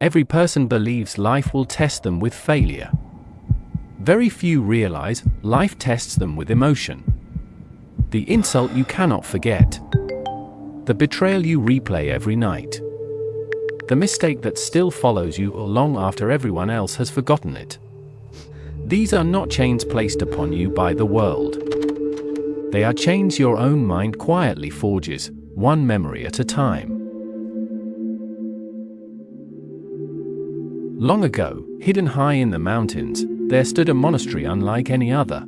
Every person believes life will test them with failure. Very few realize life tests them with emotion. The insult you cannot forget. The betrayal you replay every night. The mistake that still follows you long after everyone else has forgotten it. These are not chains placed upon you by the world. They are chains your own mind quietly forges, one memory at a time. Long ago, hidden high in the mountains, there stood a monastery unlike any other.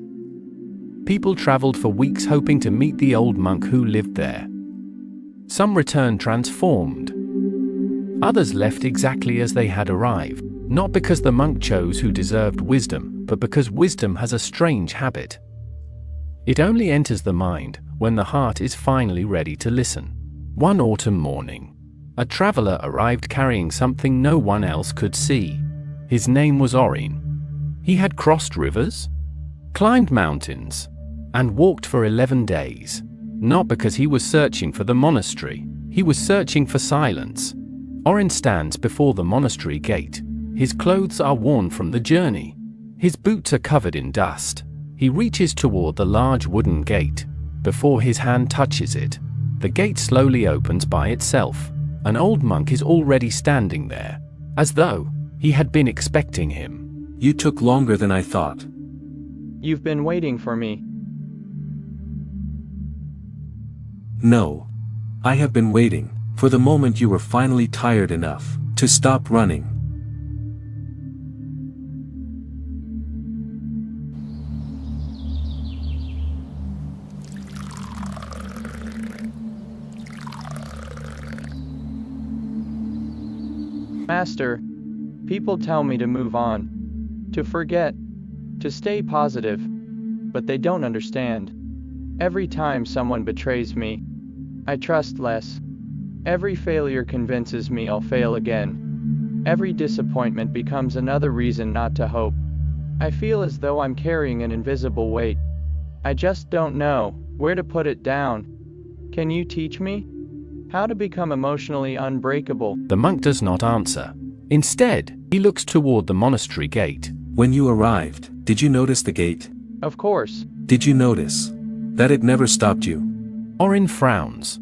People traveled for weeks hoping to meet the old monk who lived there. Some returned transformed. Others left exactly as they had arrived, not because the monk chose who deserved wisdom, but because wisdom has a strange habit. It only enters the mind when the heart is finally ready to listen. One autumn morning, a traveler arrived carrying something no one else could see. His name was Orin. He had crossed rivers, climbed mountains, and walked for 11 days. Not because he was searching for the monastery, he was searching for silence. Orin stands before the monastery gate. His clothes are worn from the journey. His boots are covered in dust. He reaches toward the large wooden gate. Before his hand touches it, the gate slowly opens by itself. An old monk is already standing there, as though he had been expecting him. You took longer than I thought. You've been waiting for me. No. I have been waiting for the moment you were finally tired enough to stop running. Master, people tell me to move on, to forget, to stay positive, but they don't understand. Every time someone betrays me, I trust less. Every failure convinces me I'll fail again. Every disappointment becomes another reason not to hope. I feel as though I'm carrying an invisible weight. I just don't know where to put it down. Can you teach me how to become emotionally unbreakable? The monk does not answer. Instead, he looks toward the monastery gate. When you arrived, did you notice the gate? Of course. Did you notice that it never stopped you? Orin frowns.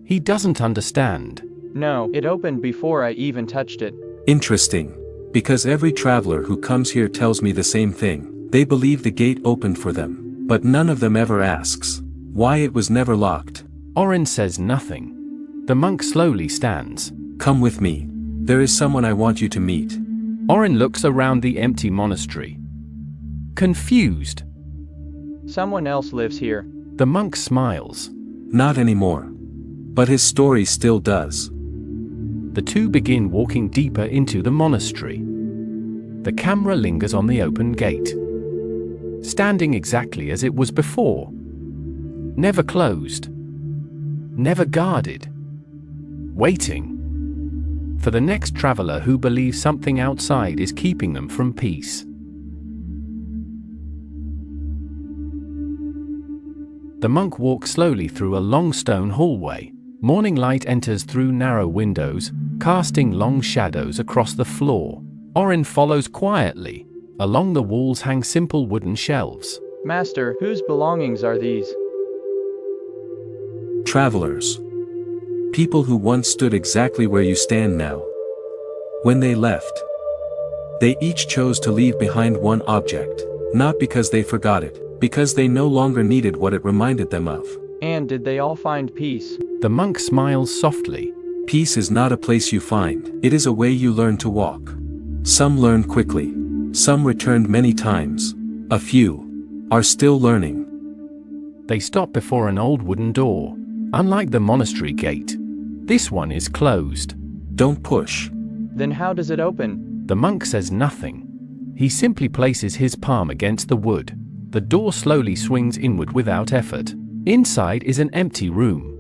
He doesn't understand. No, it opened before I even touched it. Interesting. Because every traveler who comes here tells me the same thing. They believe the gate opened for them, but none of them ever asks why it was never locked. Orin says nothing. The monk slowly stands. Come with me. There is someone I want you to meet. Orin looks around the empty monastery. Confused. Someone else lives here. The monk smiles. Not anymore. But his story still does. The two begin walking deeper into the monastery. The camera lingers on the open gate. Standing exactly as it was before. Never closed. Never guarded. Waiting. For the next traveler who believes something outside is keeping them from peace. The monk walks slowly through a long stone hallway. Morning light enters through narrow windows, casting long shadows across the floor. Orin follows quietly. Along the walls hang simple wooden shelves. Master, whose belongings are these? Travelers. People who once stood exactly where you stand now. When they left, they each chose to leave behind one object, not because they forgot it, because they no longer needed what it reminded them of. And did they all find peace? The monk smiles softly. Peace is not a place you find, it is a way you learn to walk. Some learned quickly. Some returned many times. A few are still learning. They stop before an old wooden door. Unlike the monastery gate, this one is closed. Don't push. Then how does it open? The monk says nothing. He simply places his palm against the wood. The door slowly swings inward without effort. Inside is an empty room.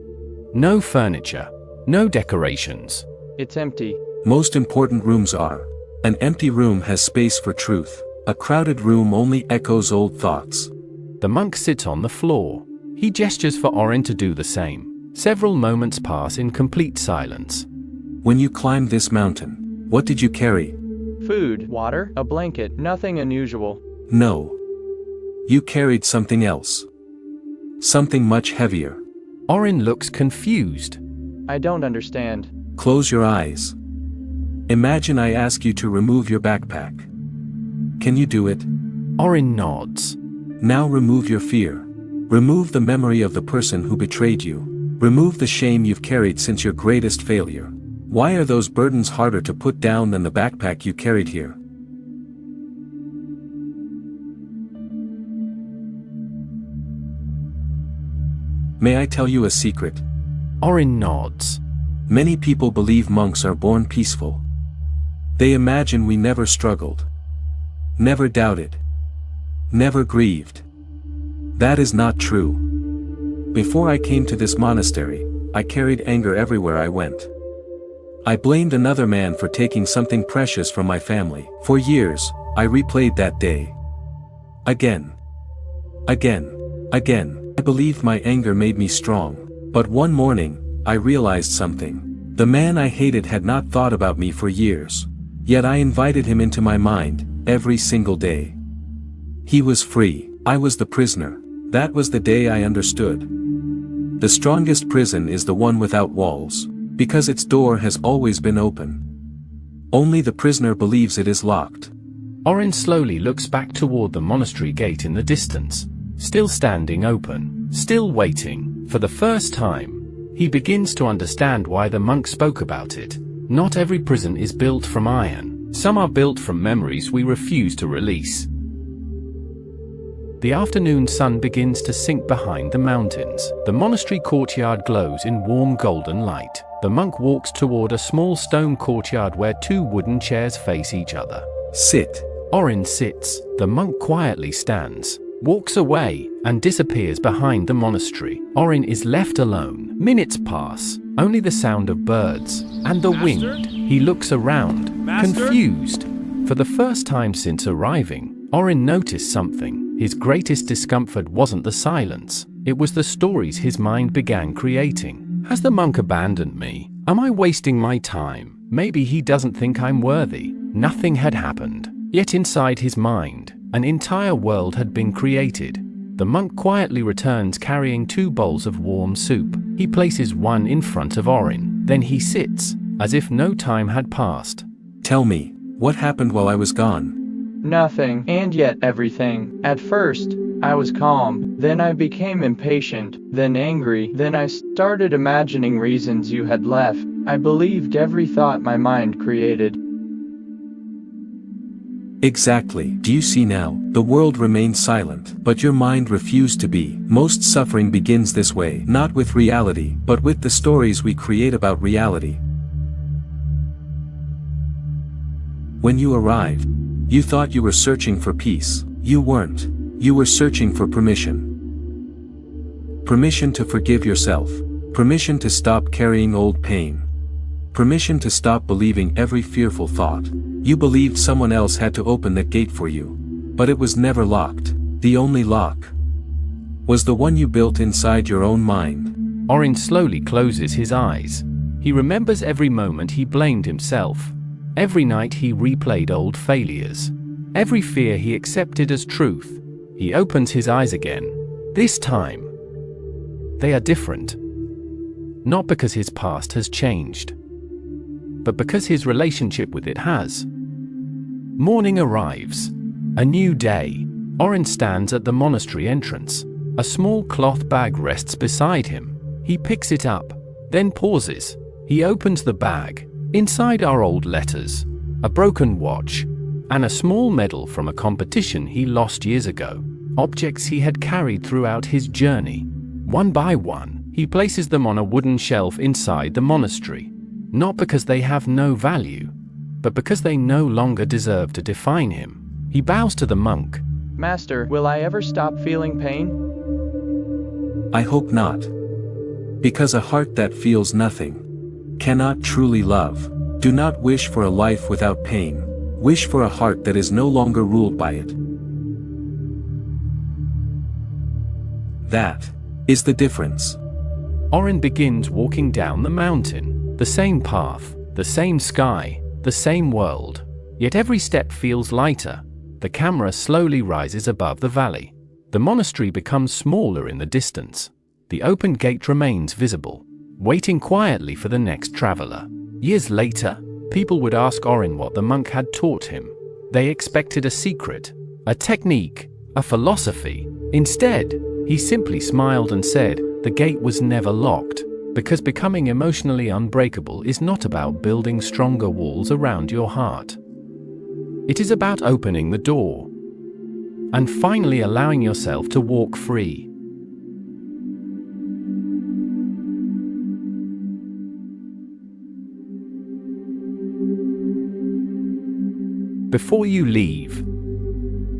No furniture. No decorations. It's empty. Most important rooms are. An empty room has space for truth. A crowded room only echoes old thoughts. The monk sits on the floor. He gestures for Orin to do the same. Several moments pass in complete silence. When you climb this mountain, What did you carry? Food, water, a blanket, nothing unusual. No. You carried something else. Something much heavier. Orin looks confused. I don't understand. Close your eyes. Imagine I ask you to remove your backpack. Can you do it? Orin nods. Now remove your fear. Remove the memory of the person who betrayed you. Remove the shame you've carried since your greatest failure. Why are those burdens harder to put down than the backpack you carried here? May I tell you a secret? Orin nods. Many people believe monks are born peaceful. They imagine we never struggled. Never doubted. Never grieved. That is not true. Before I came to this monastery, I carried anger everywhere I went. I blamed another man for taking something precious from my family. For years, I replayed that day. Again. Again. I believed my anger made me strong. But one morning, I realized something. The man I hated had not thought about me for years. Yet I invited him into my mind, every single day. He was free. I was the prisoner. That was the day I understood. The strongest prison is the one without walls, because its door has always been open. Only the prisoner believes it is locked. Orin slowly looks back toward the monastery gate in the distance, still standing open, still waiting. For the first time, he begins to understand why the monk spoke about it. Not every prison is built from iron. Some are built from memories we refuse to release. The afternoon sun begins to sink behind the mountains. The monastery courtyard glows in warm golden light. The monk walks toward a small stone courtyard where two wooden chairs face each other. Sit. Orin sits. The monk quietly stands, walks away, and disappears behind the monastery. Orin is left alone. Minutes pass, only the sound of birds and the wind. He looks around, confused. For the first time since arriving, Orin noticed something. His greatest discomfort wasn't the silence, it was the stories his mind began creating. Has the monk abandoned me? Am I wasting my time? Maybe he doesn't think I'm worthy. Nothing had happened. Yet inside his mind, an entire world had been created. The monk quietly returns carrying 2 bowls of warm soup. He places one in front of Orin. Then he sits, as if no time had passed. Tell me, what happened while I was gone? Nothing, and yet everything. At first, I was calm, then I became impatient, then angry, then I started imagining reasons you had left. I believed every thought my mind created. Exactly. Do you see now? The world remained silent, but your mind refused to be. Most suffering begins this way, not with reality, but with the stories we create about reality. When you arrived, you thought you were searching for peace. You weren't. You were searching for permission. Permission to forgive yourself. Permission to stop carrying old pain. Permission to stop believing every fearful thought. You believed someone else had to open that gate for you. But it was never locked. The only lock was the one you built inside your own mind. Orin slowly closes his eyes. He remembers every moment he blamed himself. Every night he replayed old failures. Every fear he accepted as truth. He opens his eyes again. This time, they are different. Not because his past has changed, but because his relationship with it has. Morning arrives. A new day. Orin stands at the monastery entrance. A small cloth bag rests beside him. He picks it up, then pauses. He opens the bag. Inside are old letters, a broken watch, and a small medal from a competition he lost years ago. Objects he had carried throughout his journey. One by one, he places them on a wooden shelf inside the monastery. Not because they have no value, but because they no longer deserve to define him. He bows to the monk. Master, will I ever stop feeling pain? I hope not. Because a heart that feels nothing cannot truly love. Do not wish for a life without pain. Wish for a heart that is no longer ruled by it. That is the difference. Orin begins walking down the mountain. The same path, the same sky, the same world. Yet every step feels lighter. The camera slowly rises above the valley. The monastery becomes smaller in the distance. The open gate remains visible, waiting quietly for the next traveler. Years later, people would ask Orin what the monk had taught him. They expected a secret, a technique, a philosophy. Instead, he simply smiled and said, "The gate was never locked, because becoming emotionally unbreakable is not about building stronger walls around your heart. It is about opening the door and finally allowing yourself to walk free." Before you leave,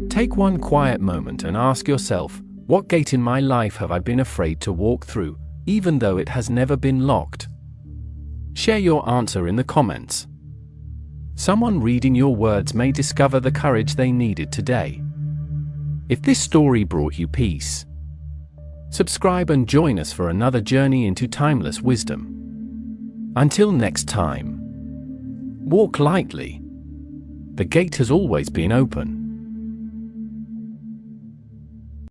take one quiet moment and ask yourself, what gate in my life have I been afraid to walk through, even though it has never been locked? Share your answer in the comments. Someone reading your words may discover the courage they needed today. If this story brought you peace, subscribe and join us for another journey into timeless wisdom. Until next time, walk lightly. The gate has always been open.